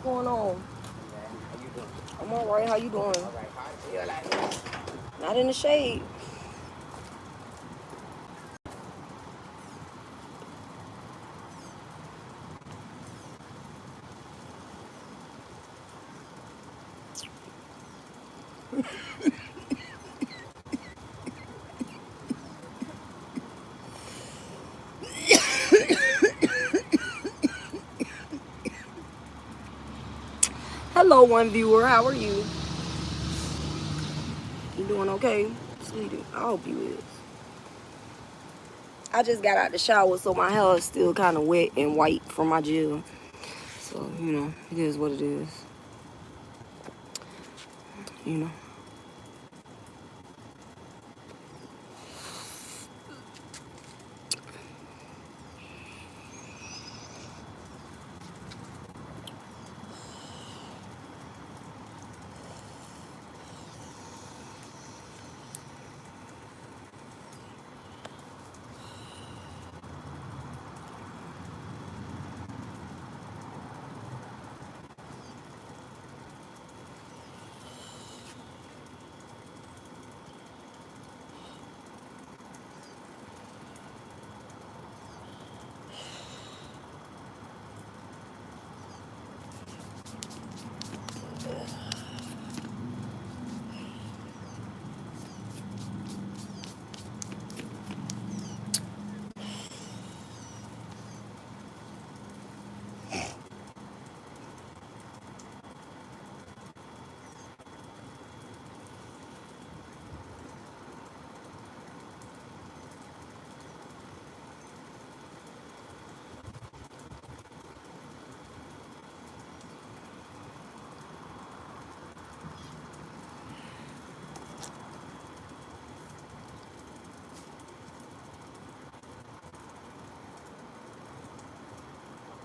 going on? How you doing? I'm alright. How you doing? Alright, how it feel like this? Not in the shade. Hello, one viewer. How are you? You doing okay, sweetie? I hope you is. I just got out the shower, so my hair is still kind of wet and white from my gel. So, you know, it is what it is. You know.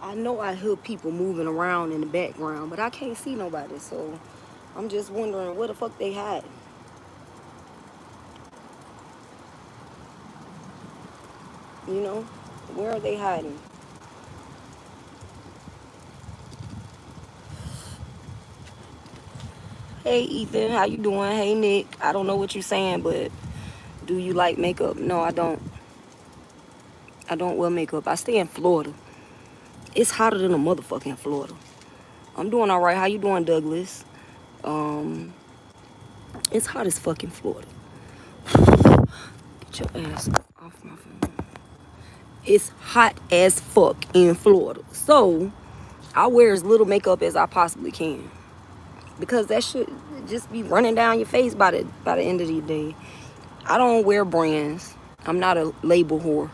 I know I hear people moving around in the background, but I can't see nobody, so I'm just wondering where the fuck they hide. You know? Where are they hiding? Hey, Ethan. How you doing? Hey, Nick. I don't know what you're saying, but do you like makeup? No, I don't. I don't wear makeup. I stay in Florida. It's hotter than a motherfucker in Florida. I'm doing all right. How you doing, Douglas? It's hot as fuck in Florida. Get your ass off my phone. It's hot as fuck in Florida. So, I wear as little makeup as I possibly can. Because that should just be running down your face by the end of the day. I don't wear brands. I'm not a label whore.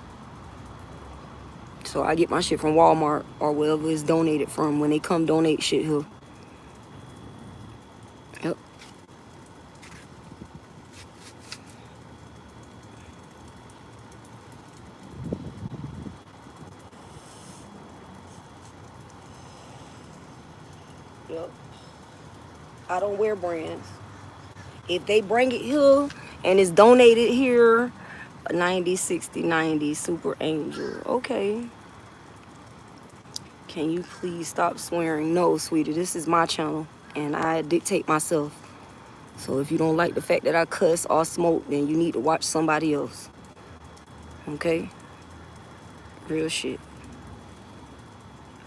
So I get my shit from Walmart or wherever it's donated from when they come donate shit here. Yep. Yep. I don't wear brands. If they bring it here and it's donated here, 90, 60, 90, Super Angel. Okay. Can you please stop swearing? No, sweetie, this is my channel and I dictate myself. So if you don't like the fact that I cuss or smoke, then you need to watch somebody else. Okay? Real shit.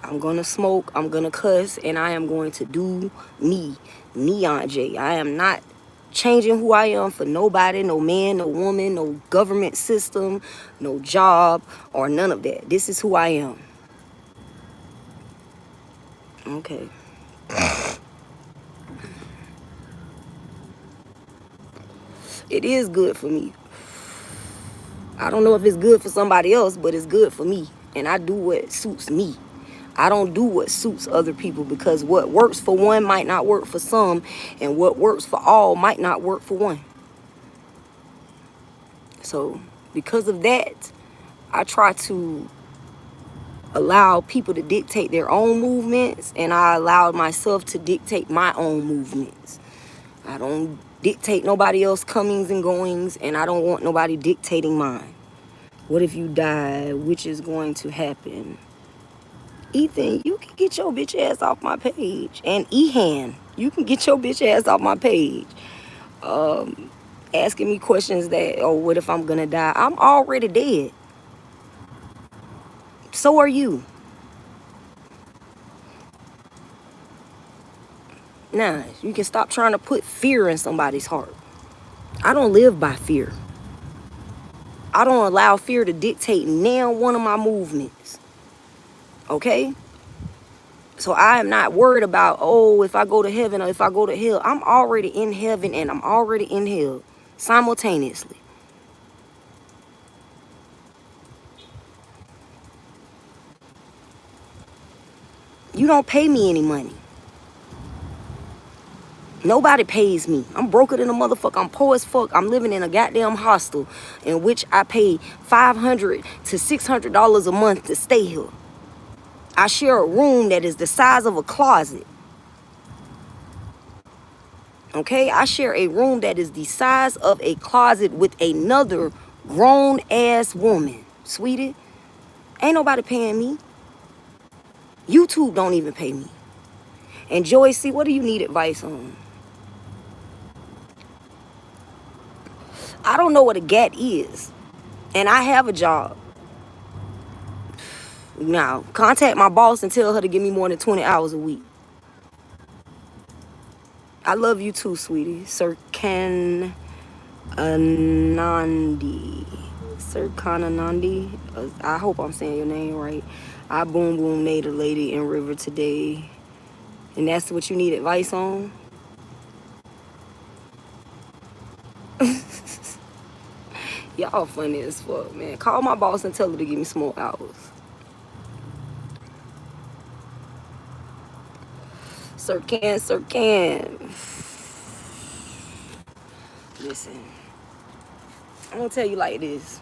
I'm gonna smoke, I'm gonna cuss, and I am going to do me. Neon J. I am not changing who I am for nobody, no man, no woman, no government system, no job, or none of that. This is who I am. Okay. It is good for me. I don't know if it's good for somebody else, but it's good for me. And I do what suits me. I don't do what suits other people because what works for one might not work for some, and what works for all might not work for one. So because of that, I try to allow people to dictate their own movements, and I allow myself to dictate my own movements. I don't dictate nobody else comings and goings, and I don't want nobody dictating mine. What if you die? Which is going to happen? Ethan, you can get your bitch ass off my page. And Ehan, you can get your bitch ass off my page. Asking me questions that, oh, what if I'm gonna die? I'm already dead. So are you. Nah, you can stop trying to put fear in somebody's heart. I don't live by fear. I don't allow fear to dictate now one of my movements. Okay? So I am not worried about, oh, if I go to heaven or if I go to hell. I'm already in heaven and I'm already in hell simultaneously. You don't pay me any money. Nobody pays me. I'm broker than a motherfucker. I'm poor as fuck. I'm living in a goddamn hostel in which I pay $500 to $600 a month to stay here. I share a room that is the size of a closet. Okay? I share a room that is the size of a closet with another grown ass woman. Sweetie, ain't nobody paying me. YouTube don't even pay me. And Joy, see, what do you need advice on? I don't know what a GAT is. And I have a job. Now, contact my boss and tell her to give me more than 20 hours a week. I love you too, sweetie. Sirkan Anandi. Sirkan Anandi. I hope I'm saying your name right. I boom boom made a lady in River today. And that's what you need advice on? Y'all funny as fuck, man. Call my boss and tell her to give me some more hours. Sirkan. Listen, I'm gonna tell you like this.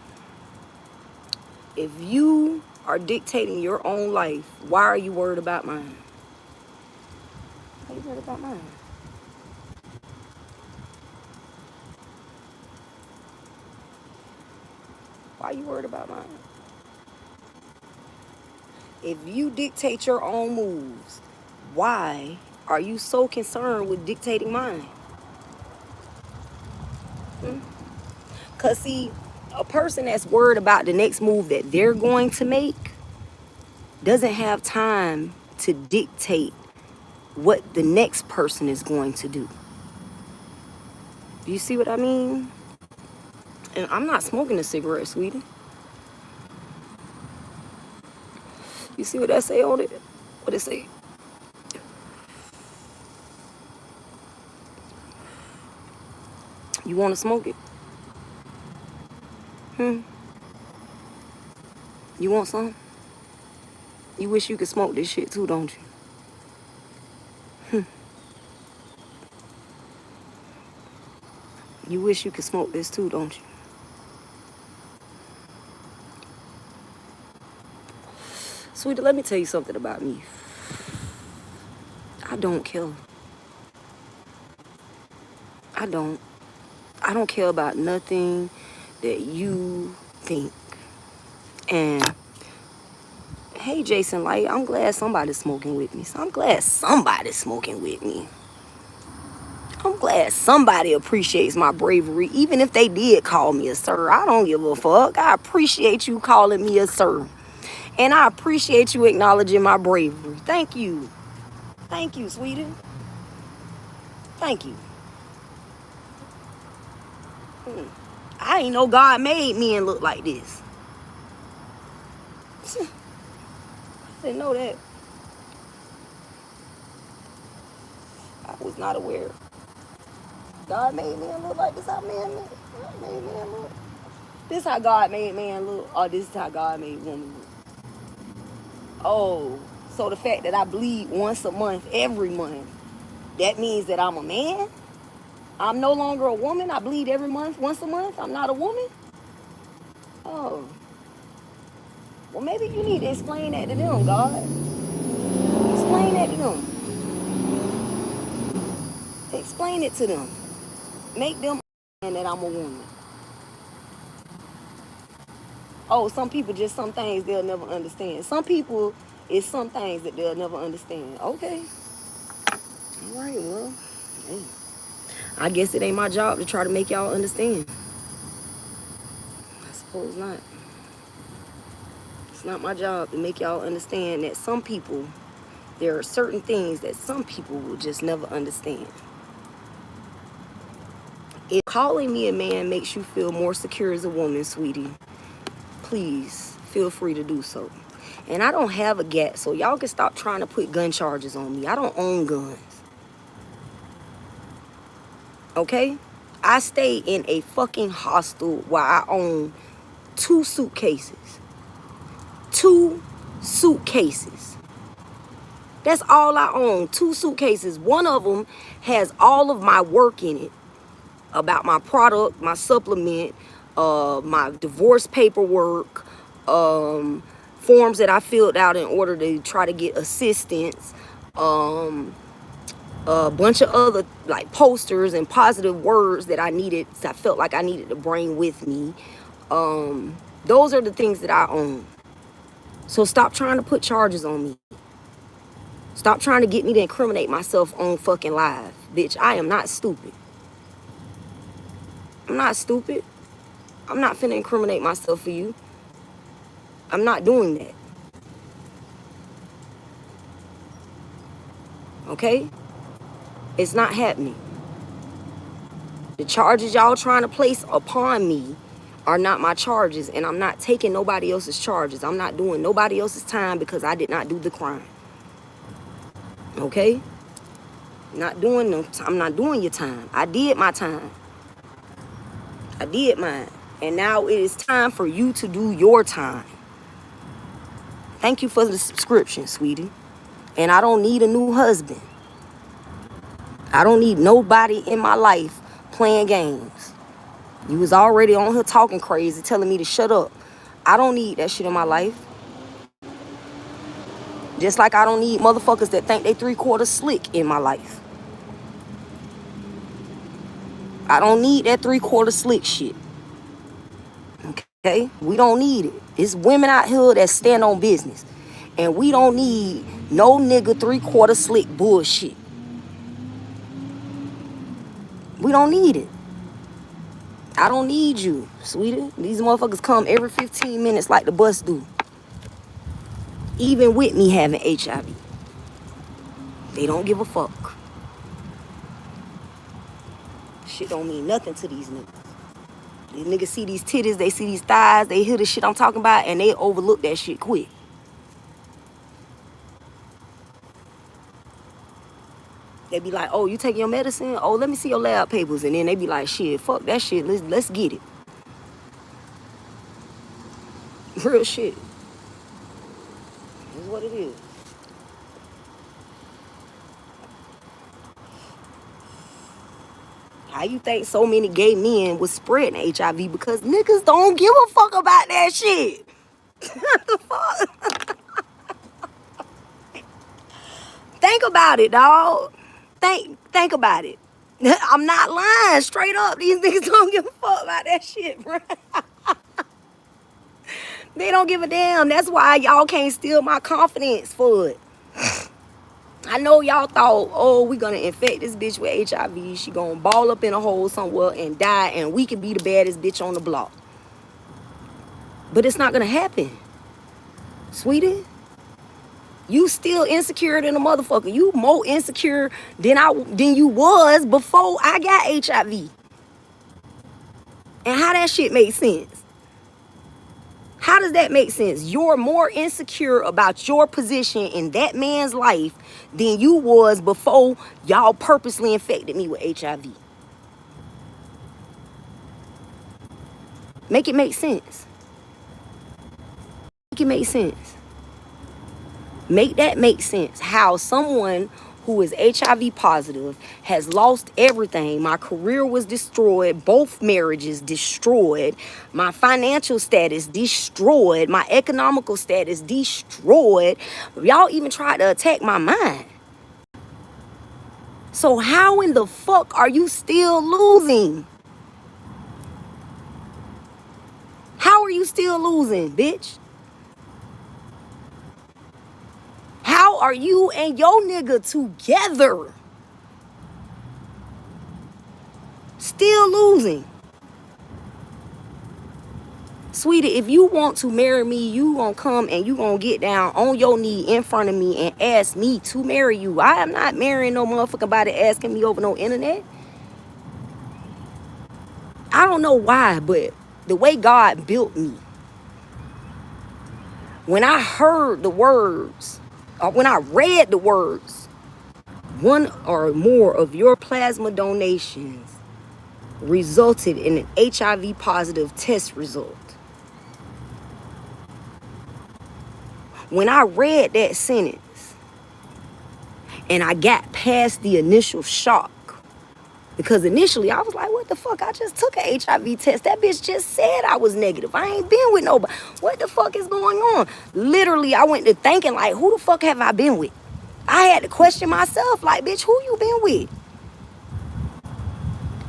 If you are dictating your own life, why are you worried about mine? Why are you worried about mine? Why are you worried about mine? If you dictate your own moves, why are you so concerned with dictating mine? Because see, a person that's worried about the next move that they're going to make doesn't have time to dictate what the next person is going to do. You see what I mean? And I'm not smoking a cigarette, sweetie. You see what that say on it? What it say? You want to smoke it? You want some? You wish you could smoke this shit too, don't you? You wish you could smoke this too, don't you? Sweetie, let me tell you something about me. I don't kill. I don't. I don't care about nothing that you think. And hey, Jason Light, I'm glad somebody's smoking with me. So I'm glad somebody's smoking with me. I'm glad somebody appreciates my bravery, even if they did call me a sir. I don't give a fuck. I appreciate you calling me a sir. And I appreciate you acknowledging my bravery. Thank you. Thank you, sweetie. Thank you. I ain't know God made men look like this. I didn't know that. I was not aware. God made men look like this. How man made man look. This how God made man look. Or this is how God made woman look. Oh, so the fact that I bleed once a month, every month, that means that I'm a man? I'm no longer a woman? I bleed every month, once a month? I'm not a woman? Oh. Well, maybe you need to explain that to them, God. Explain that to them. Explain it to them. Make them understand that I'm a woman. Oh, some people just some things they'll never understand. Some people, It's some things that they'll never understand. Okay. All right, well, hey. I guess it ain't my job to try to make y'all understand. I suppose not. It's not my job to make y'all understand that some people, there are certain things that some people will just never understand. If calling me a man makes you feel more secure as a woman, sweetie, please feel free to do so. And I don't have a gat, so y'all can stop trying to put gun charges on me. I don't own guns. Okay? I stay in a fucking hostel while I own 2 suitcases. 2 suitcases. That's all I own. 2 suitcases. One of them has all of my work in it. About my product, my supplement, my divorce paperwork, forms that I filled out in order to try to get assistance, a bunch of other like posters and positive words that I felt like I needed to bring with me. Those are the things that I own. So stop trying to put charges on me. Stop trying to get me to incriminate myself on fucking live. Bitch, I am not stupid. I'm not stupid. I'm not finna incriminate myself for you. I'm not doing that. Okay? It's not happening. The charges y'all trying to place upon me are not my charges, and I'm not taking nobody else's charges. I'm not doing nobody else's time because I did not do the crime. Okay? I'm not doing your time. I did my time. I did mine. And now it is time for you to do your time. Thank you for the subscription, sweetie. And I don't need a new husband. I don't need nobody in my life playing games. You was already on here talking crazy, telling me to shut up. I don't need that shit in my life. Just like I don't need motherfuckers that think they 3/4 slick in my life. I don't need that 3/4 slick shit. Okay? We don't need it. It's women out here that stand on business. And we don't need no nigga 3/4 slick bullshit. We don't need it. I don't need you, sweetie. These motherfuckers come every 15 minutes like the bus do. Even with me having HIV. They don't give a fuck. Shit don't mean nothing to these niggas. These niggas see these titties, they see these thighs, they hear the shit I'm talking about, and they overlook that shit quick. They be like, oh, you taking your medicine? Oh, let me see your lab papers. And then they be like, shit, fuck that shit. Let's get it. Real shit. That's what it is. How you think so many gay men was spreading HIV? Because niggas don't give a fuck about that shit. What the fuck? Think about it, dog. Think about it. I'm not lying. Straight up, these niggas don't give a fuck about that shit, bro. They don't give a damn. That's why y'all can't steal my confidence for it. I know y'all thought, oh, we gonna infect this bitch with HIV. She gonna ball up in a hole somewhere and die, and we can be the baddest bitch on the block. But it's not gonna happen, sweetie. You still insecure than a motherfucker. You more insecure than you was before I got HIV. And how that shit make sense? How does that make sense? You're more insecure about your position in that man's life than you was before y'all purposely infected me with HIV. Make it make sense. Make it make sense. Make that make sense. How someone who is HIV positive has lost everything. My career was destroyed. Both marriages destroyed. My financial status destroyed. My economical status destroyed. Y'all even tried to attack my mind. So how in the fuck are you still losing? How are you still losing, bitch? how are you and your nigga together still losing? Sweetie, if you want to marry me, you gonna come and you gonna get down on your knee in front of me and ask me to marry you. I am not marrying no motherfucking body asking me over no internet. I don't know why, but the way God built me, when I heard the words, or when I read the words, one or more of your plasma donations resulted in an HIV positive test result. When I read that sentence and I got past the initial shock, because initially I was like, what the fuck? I just took an HIV test. That bitch just said I was negative. I ain't been with nobody. What the fuck is going on? Literally, I went to thinking like, who the fuck have I been with? I had to question myself like, bitch, who you been with?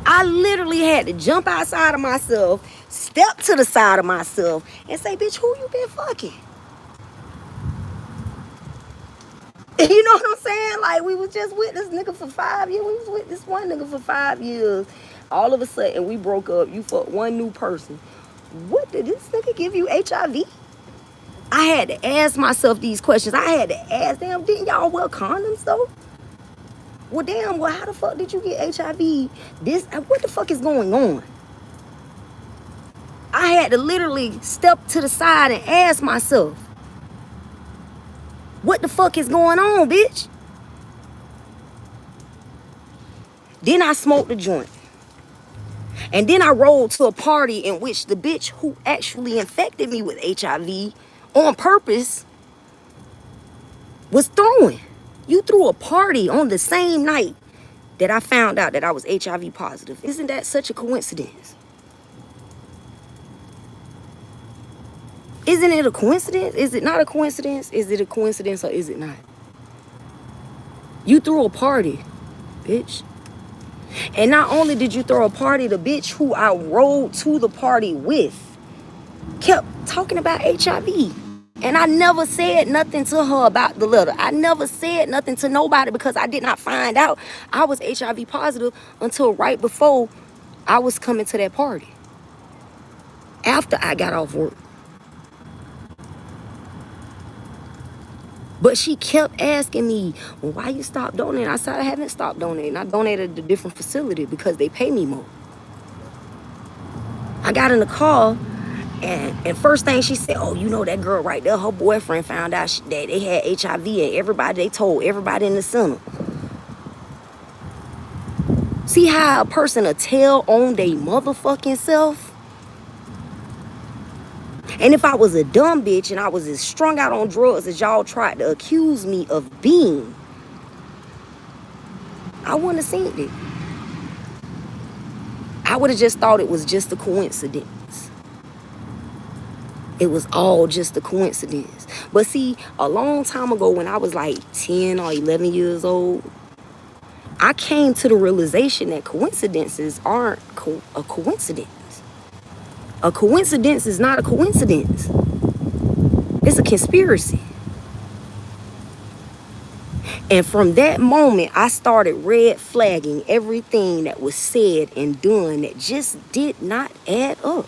I literally had to jump outside of myself, step to the side of myself, and say, bitch, who you been fucking? You know what I'm saying? Like, we was just with this nigga for 5 years. We was with this one nigga for 5 years. All of a sudden, we broke up. You fucked one new person. What did this nigga give you HIV? I had to ask myself these questions. I had to ask them, didn't y'all wear condoms though? Well, damn, well, how the fuck did you get HIV? What the fuck is going on? I had to literally step to the side and ask myself, what the fuck is going on, bitch? Then I smoked the joint. And then I rolled to a party in which the bitch who actually infected me with HIV on purpose was throwing. You threw a party on the same night that I found out that I was HIV positive. Isn't that such a coincidence? Isn't it a coincidence? Is it not a coincidence? Is it a coincidence or is it not? You threw a party, bitch. And not only did you throw a party, the bitch who I rode to the party with kept talking about HIV. And I never said nothing to her about the letter. I never said nothing to nobody because I did not find out I was HIV positive until right before I was coming to that party. After I got off work. But she kept asking me, well, why you stopped donating? I said, I haven't stopped donating. I donated to a different facility because they pay me more. I got in the car, and first thing she said, oh, you know that girl right there, her boyfriend found out that they had HIV, and they told everybody in the center. See how a person will tell on their motherfucking self? And if I was a dumb bitch and I was as strung out on drugs as y'all tried to accuse me of being, I wouldn't have seen it. I would have just thought it was just a coincidence. It was all just a coincidence. But see, a long time ago when I was like 10 or 11 years old, I came to the realization that coincidences aren't a coincidence. A coincidence is not a coincidence. It's a conspiracy. And from that moment, I started red flagging everything that was said and done that just did not add up.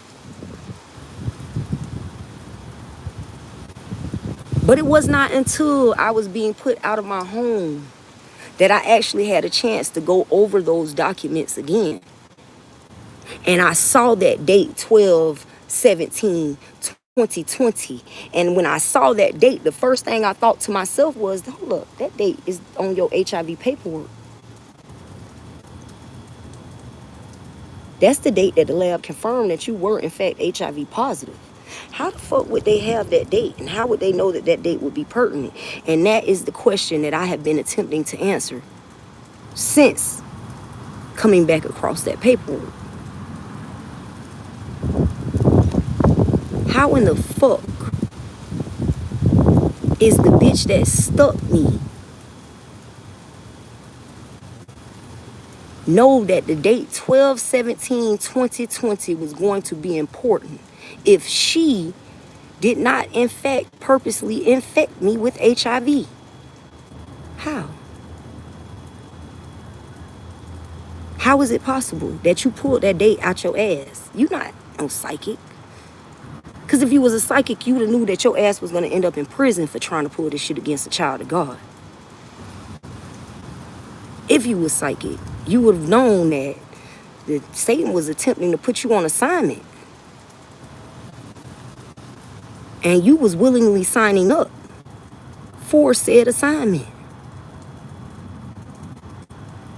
But it was not until I was being put out of my home that I actually had a chance to go over those documents again. And I saw that date 12/17/2020. And when I saw that date, the first thing I thought to myself was, hold up, that date is on your HIV paperwork. That's the date that the lab confirmed that you were in fact HIV positive. How the fuck would they have that date? And how would they know that that date would be pertinent? And that is the question that I have been attempting to answer since coming back across that paperwork. How in the fuck is the bitch that stuck me know that the date 12/17/2020 was going to be important if she did not in fact purposely infect me with HIV? How? How is it possible that you pulled that date out your ass? You not no psychic. Because if you was a psychic, you would have knew that your ass was going to end up in prison for trying to pull this shit against a child of God. If you was psychic, you would have known that Satan was attempting to put you on assignment. And you was willingly signing up for said assignment.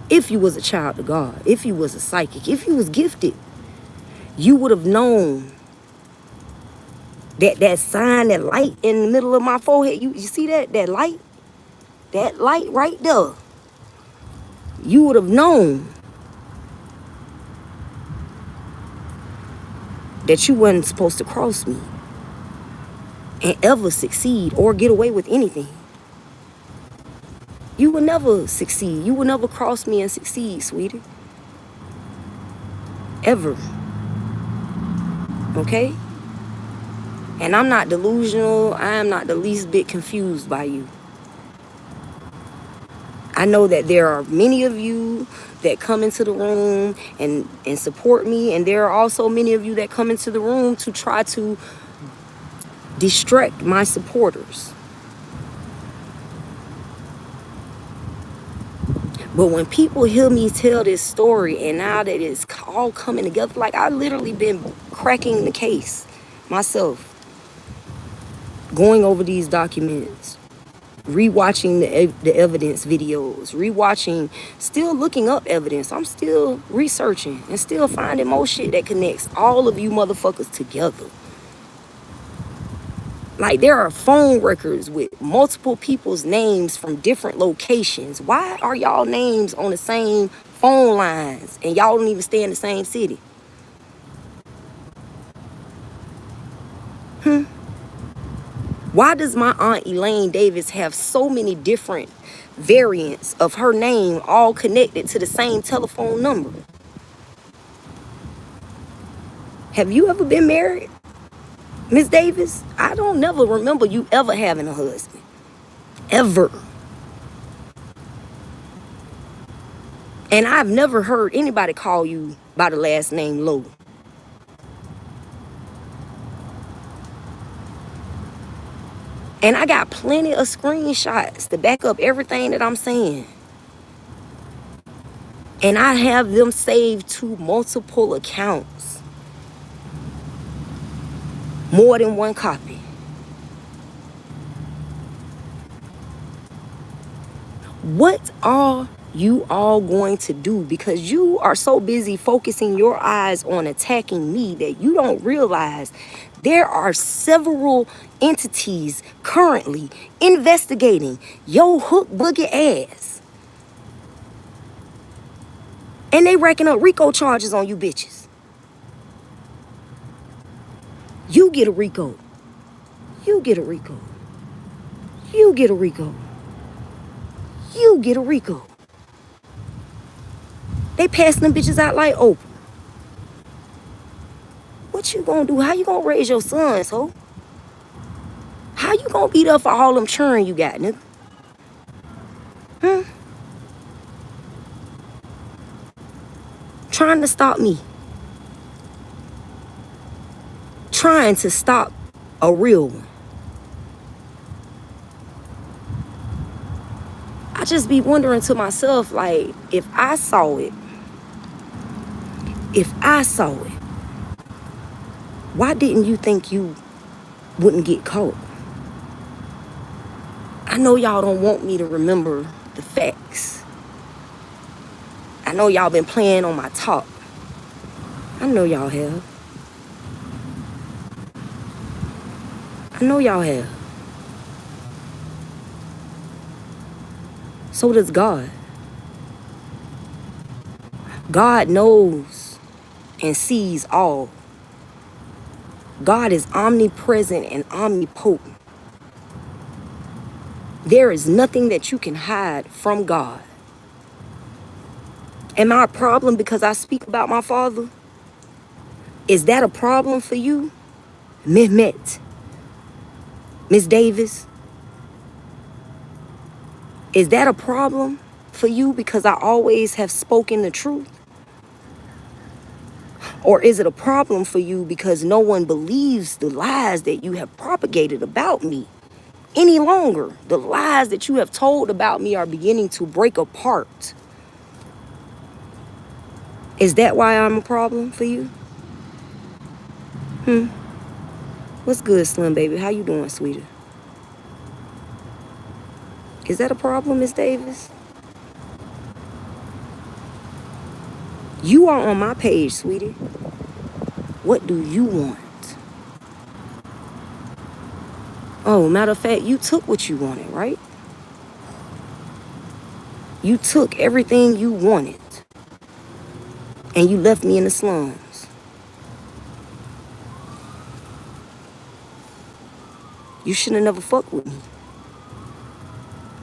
If you was a child of God, if you was a psychic, if you was gifted, you would have known that sign, that light in the middle of my forehead. You see that light? That light right there. You would have known that you wasn't supposed to cross me and ever succeed or get away with anything. You will never succeed. You will never cross me and succeed, sweetie. Ever. Okay? And I'm not delusional. I am not the least bit confused by you. I know that there are many of you that come into the room and support me. And there are also many of you that come into the room to try to distract my supporters. But when people hear me tell this story and now that it's all coming together, like I literally been cracking the case myself, going over these documents, rewatching the evidence videos, rewatching, still looking up evidence. I'm still researching and still finding more shit that connects all of you motherfuckers together. Like there are phone records with multiple people's names from different locations. Why are y'all names on the same phone lines and y'all don't even stay in the same city? Why does my aunt Elaine Davis have so many different variants of her name all connected to the same telephone number? Have you ever been married, Miss Davis? I don't never remember you ever having a husband. Ever. And I've never heard anybody call you by the last name Lowe. And I got plenty of screenshots to back up everything that I'm saying. And I have them saved to multiple accounts. More than one copy. What are you all going to do? Because you are so busy focusing your eyes on attacking me that you don't realize there are several entities currently investigating your hook boogie ass. And they racking up RICO charges on you bitches. You get a RICO. You get a RICO. You get a RICO. You get a RICO. They passing them bitches out like Oprah. What you gonna do? How you gonna raise your sons, ho? How you gonna beat up for all them children you got, nigga? Trying to stop me. Trying to stop a real one. I just be wondering to myself, like, if I saw it, why didn't you think you wouldn't get caught? I know y'all don't want me to remember the facts. I know y'all been playing on my top. I know y'all have. I know y'all have. So does God. God knows and sees all. God is omnipresent and omnipotent. There is nothing that you can hide from God. Am I a problem because I speak about my father? Is that a problem for you? Mehmet, Miss Davis? Is that a problem for you because I always have spoken the truth? Or is it a problem for you because no one believes the lies that you have propagated about me any longer? The lies that you have told about me are beginning to break apart. Is that why I'm a problem for you? What's good, Slim Baby? How you doing, sweetie? Is that a problem, Miss Davis? You are on my page, sweetie. What do you want? Oh, matter of fact, you took what you wanted, right? You took everything you wanted and you left me in the slums. You should have never fucked with me.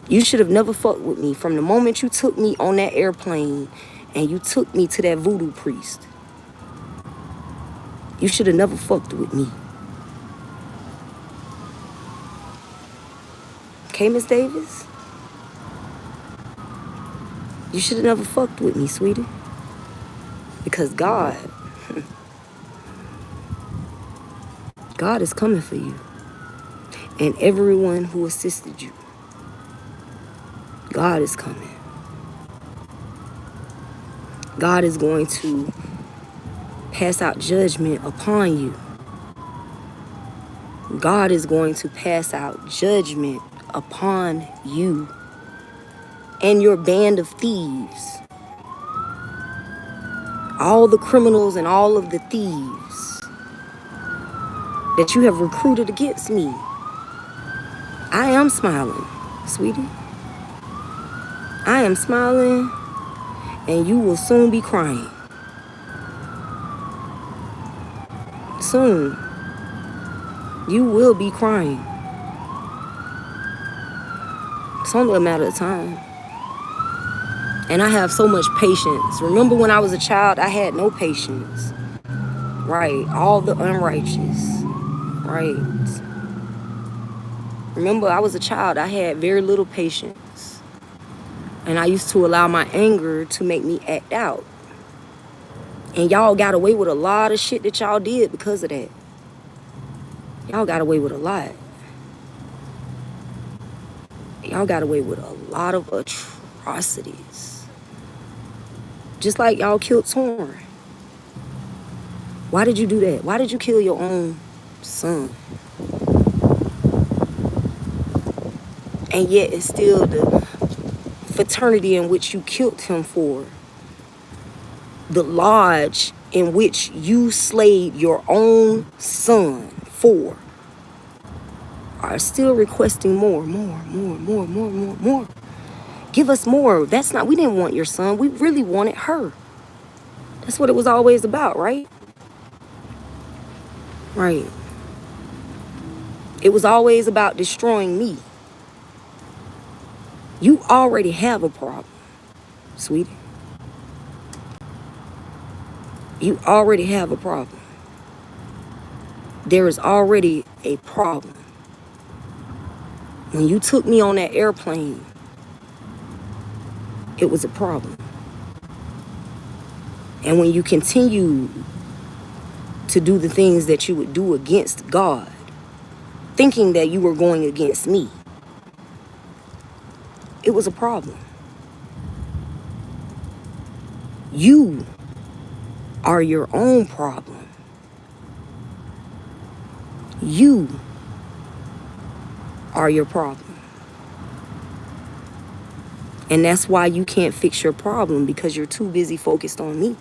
You should have never fucked with me from the moment you took me on that airplane and you took me to that voodoo priest. You should have never fucked with me. Okay, Miss Davis? You should have never fucked with me, sweetie. Because God is coming for you. And everyone who assisted you. God is coming. God is going to pass out judgment upon you. God is going to pass out judgment upon you and your band of thieves. All the criminals and all of the thieves that you have recruited against me. I am smiling, sweetie. I am smiling, and you will soon be crying. Soon, you will be crying. It's only a matter of time. And I have so much patience. Remember when I was a child, I had no patience. Right, all the unrighteous. Right. Remember, I was a child, I had very little patience. And I used to allow my anger to make me act out. And y'all got away with a lot of shit that y'all did because of that. Y'all got away with a lot. Y'all got away with a lot of atrocities. Just like y'all killed Torn. Why did you do that? Why did you kill your own son? And yet it's still the fraternity in which you killed him for. The lodge in which you slayed your own son for are still requesting more. Give us more. We didn't want your son. We really wanted her. That's what it was always about, right? Right. It was always about destroying me. You already have a problem, sweetie. You already have a problem. There is already a problem. When you took me on that airplane, it was a problem. And when you continue to do the things that you would do against God, thinking that you were going against me, it was a problem. You are your own problem. You are your problem. And that's why you can't fix your problem, because you're too busy focused on me.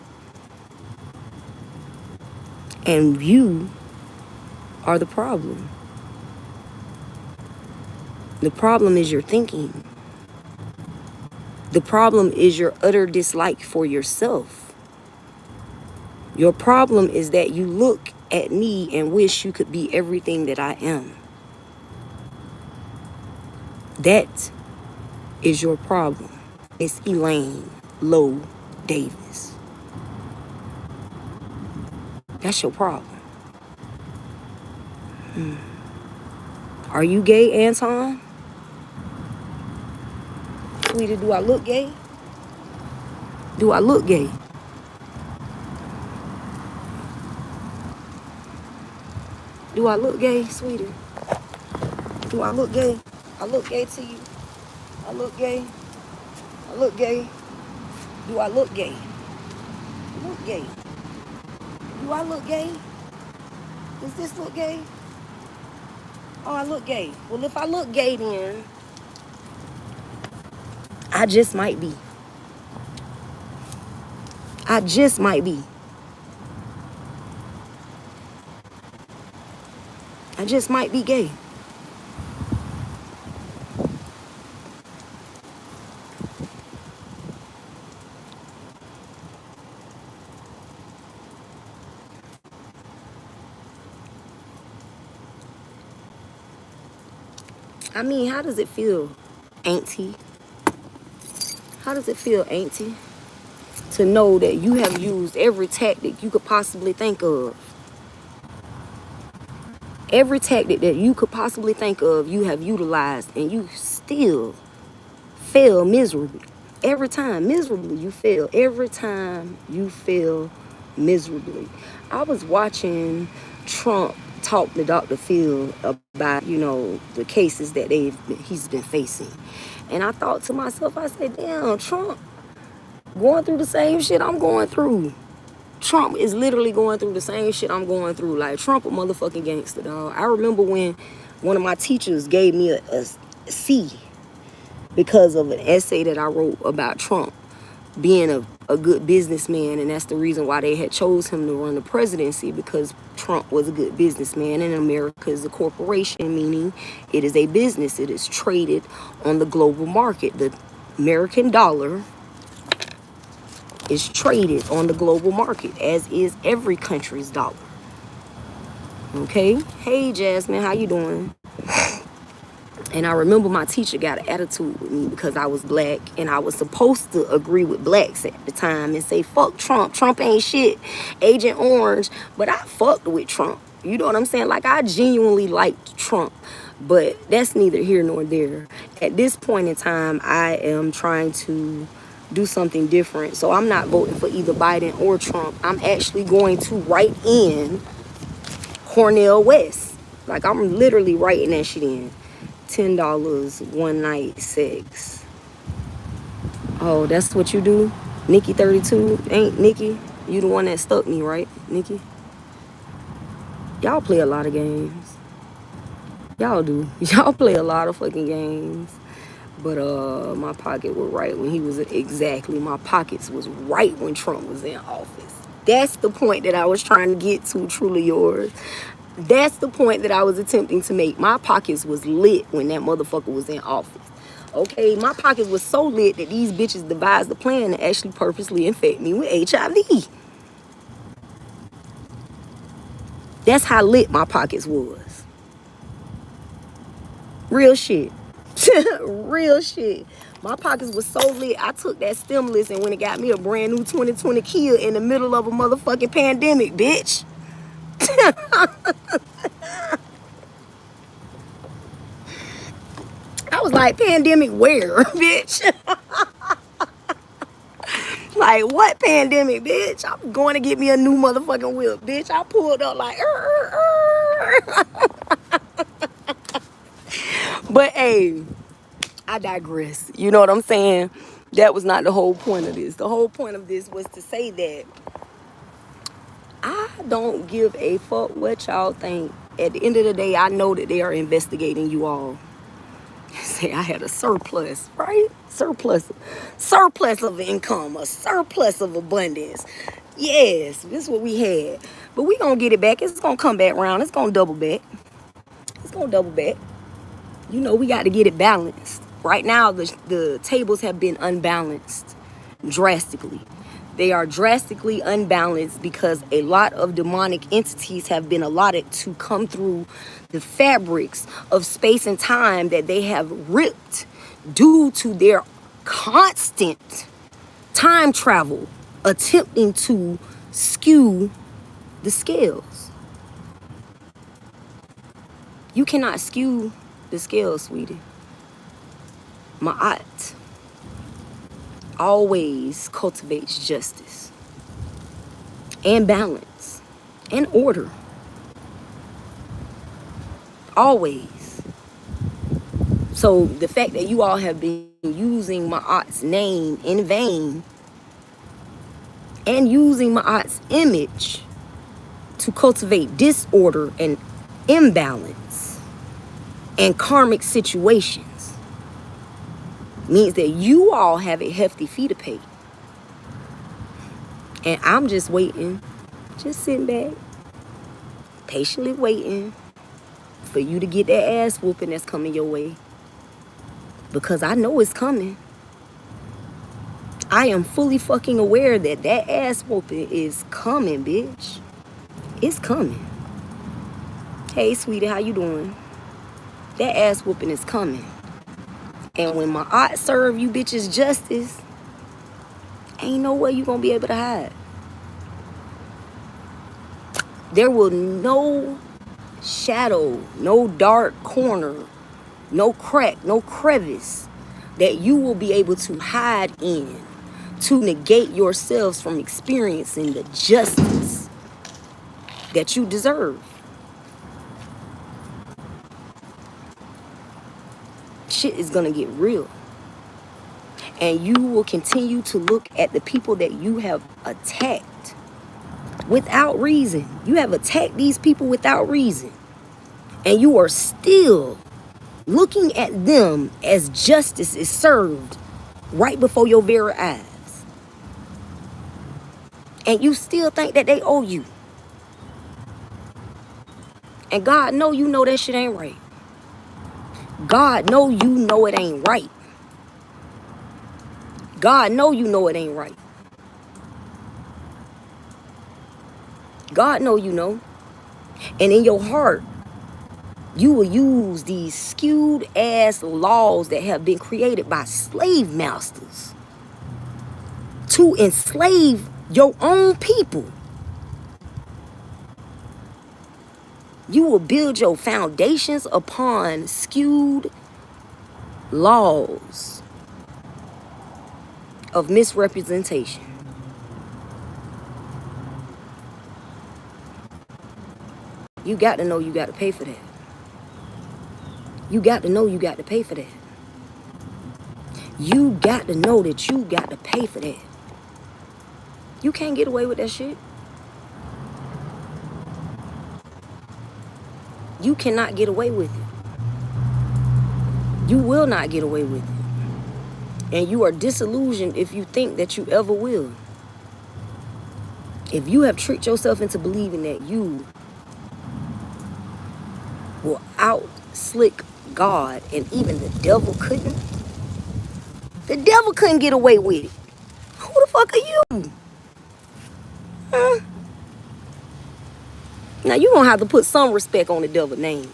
And you are the problem. The problem is your thinking. The problem is your utter dislike for yourself. Your problem is that you look at me and wish you could be everything that I am. That is your problem. It's Elaine Lowe Davis. That's your problem. Are you gay, Anton? Sweetie, do I look gay? Do I look gay? Do I look gay, sweetie? Do I look gay? I look gay to you? I look gay? I look gay? Do I look gay? Look gay. Do I look gay? Does this look gay? Oh, I look gay. Well, if I look gay, then I just might be. I just might be. I just might be gay. I mean, how does it feel, auntie? How does it feel, auntie, to know that you have used every tactic you could possibly think of? Every tactic that you could possibly think of, you have utilized, and you still fail miserably. Every time, miserably, you fail. Every time you fail miserably. I was watching Trump talk to Dr. Phil about, the cases that he's been facing. And I thought to myself, I said, damn, Trump going through the same shit I'm going through. Trump is literally going through the same shit I'm going through. Like, Trump a motherfucking gangster, dog. I remember when one of my teachers gave me a C because of an essay that I wrote about Trump being a good businessman, and that's the reason why they had chose him to run the presidency, because Trump was a good businessman, and America is a corporation, meaning it is a business. It is traded on the global market. The American dollar is traded on the global market, as is every country's dollar. Okay? Hey, Jasmine, how you doing? And I remember my teacher got an attitude with me because I was black, and I was supposed to agree with blacks at the time and say, fuck Trump. Trump ain't shit. Agent Orange. But I fucked with Trump. You know what I'm saying? Like, I genuinely liked Trump. But that's neither here nor there. At this point in time, I am trying to do something different. So I'm not voting for either Biden or Trump. I'm actually going to write in Cornel West. Like, I'm literally writing that shit in. $10 one night sex. Oh, that's what you do? Nikki 32? Ain't Nikki? You the one that stuck me, right, Nikki? Y'all play a lot of games. Y'all do. Y'all play a lot of fucking games. But my pocket was right when he was exactly. My pockets was right when Trump was in office. That's the point that I was trying to get to, truly yours. That's the point that I was attempting to make. My pockets was lit when that motherfucker was in office. Okay, my pockets was so lit that these bitches devised the plan to actually purposely infect me with HIV. That's how lit my pockets was. Real shit. Real shit. My pockets was so lit, I took that stimulus and when it got me a brand new 2020 Kia in the middle of a motherfucking pandemic, bitch. I was like, pandemic where, bitch? Like, what pandemic, bitch? I'm going to get me a new motherfucking whip, bitch. I pulled up like, But, hey, I digress. You know what I'm saying? That was not the whole point of this. The whole point of this was to say that I don't give a fuck what y'all think. At the end of the day, I know that they are investigating you all. Say I had a surplus, right? Surplus of income, a surplus of abundance. Yes, this is what we had. But we gonna get it back. It's gonna come back around. It's gonna double back. It's gonna double back. You know, we got to get it balanced. Right now, the tables have been unbalanced drastically. They are drastically unbalanced because a lot of demonic entities have been allotted to come through the fabrics of space and time that they have ripped due to their constant time travel, attempting to skew the scales. You cannot skew the scales, sweetie. Ma'at. always cultivates justice and balance and order. Always. So the fact that you all have been using my aunt's name in vain and using my aunt's image to cultivate disorder and imbalance and karmic situations means that you all have a hefty fee to pay. And I'm just waiting, just sitting back, patiently waiting for you to get that ass whooping that's coming your way. Because I know it's coming. I am fully fucking aware that that ass whooping is coming, bitch. It's coming. Hey, sweetie, how you doing? That ass whooping is coming. And when my aunt serve you bitches justice, ain't no way you gonna be able to hide. There will no shadow, no dark corner, no crack, no crevice that you will be able to hide in to negate yourselves from experiencing the justice that you deserve. Shit is gonna get real. And you will continue to look at the people that you have attacked without reason. You have attacked these people without reason. And you are still looking at them as justice is served right before your very eyes. And you still think that they owe you. And God know you know that shit ain't right. God know you know it ain't right. God know you know it ain't right. God know you know. And in your heart, you will use these skewed ass laws that have been created by slave masters to enslave your own people. You will build your foundations upon skewed laws of misrepresentation. You got to know you got to pay for that. You got to know you got to pay for that. You got to know that you got to pay for that. You can't get away with that shit. You cannot get away with it. You will not get away with it. And you are disillusioned if you think that you ever will. If you have tricked yourself into believing that you will out-slick God and even the devil couldn't, the devil couldn't get away with it. Who the fuck are you? Huh? Now you gonna have to put some respect on the devil's name.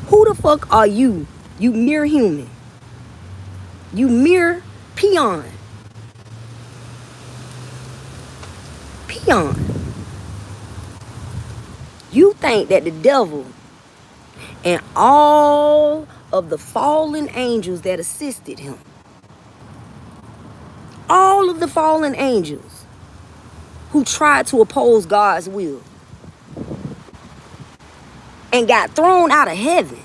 Who the fuck are you? You mere human. You mere peon. Peon. You think that the devil and all of the fallen angels that assisted him, all of the fallen angels who tried to oppose God's will and got thrown out of heaven,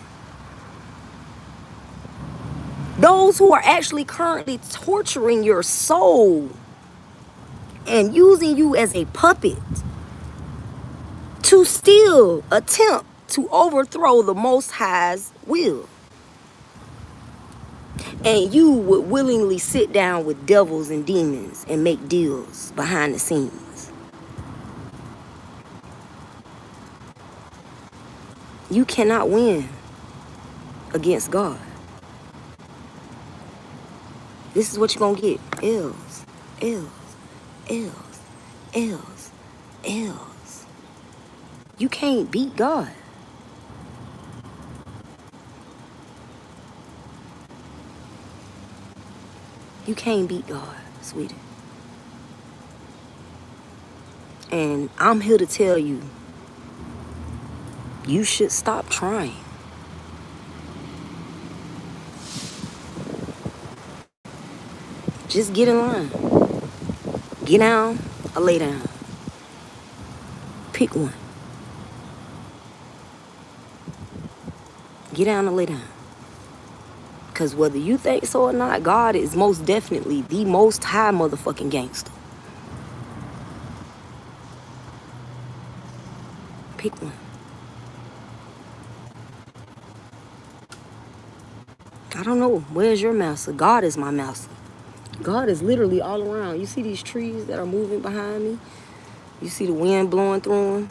those who are actually currently torturing your soul and using you as a puppet to still attempt to overthrow the Most High's will. And you would willingly sit down with devils and demons and make deals behind the scenes. You cannot win against God. This is what you're going to get. L's, L's, L's, L's, L's. You can't beat God. You can't beat God, sweetie. And I'm here to tell you, you should stop trying. Just get in line. Get down or lay down. Pick one. Get down or lay down. Because whether you think so or not, God is most definitely the most high motherfucking gangster. Pick one. I don't know. Where's your master? God is my master. God is literally all around. You see these trees that are moving behind me? You see the wind blowing through them?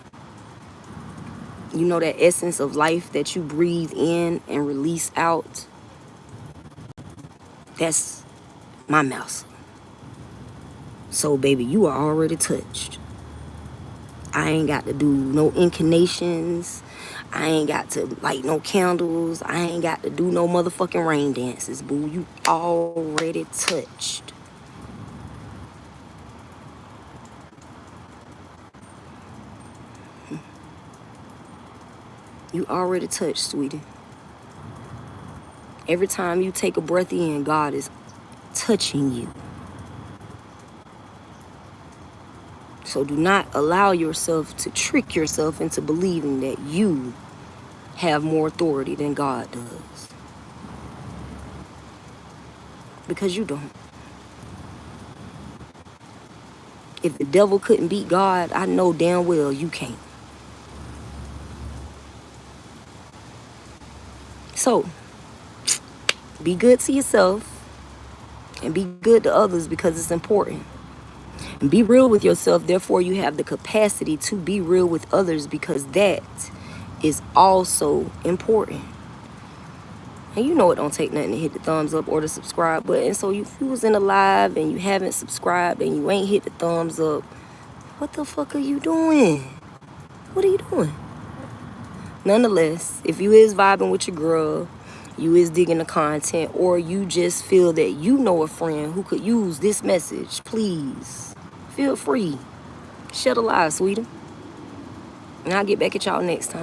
You know that essence of life that you breathe in and release out? That's my master. So, baby, you are already touched. I ain't got to do no inclinations. I ain't got to light no candles. I ain't got to do no motherfucking rain dances, boo. You already touched. You already touched, sweetie. Every time you take a breath in, God is touching you. So do not allow yourself to trick yourself into believing that you have more authority than God does. Because you don't. If the devil couldn't beat God, I know damn well you can't. So, be good to yourself and be good to others because it's important. And be real with yourself, therefore you have the capacity to be real with others because that is also important. And you know it don't take nothing to hit the thumbs up or the subscribe button. So if you was in a live and you haven't subscribed and you ain't hit the thumbs up, what the fuck are you doing? What are you doing? Nonetheless, if you is vibing with your girl, you is digging the content, or you just feel that you know a friend who could use this message, please feel free. Share the live, sweetie. And I'll get back at y'all next time.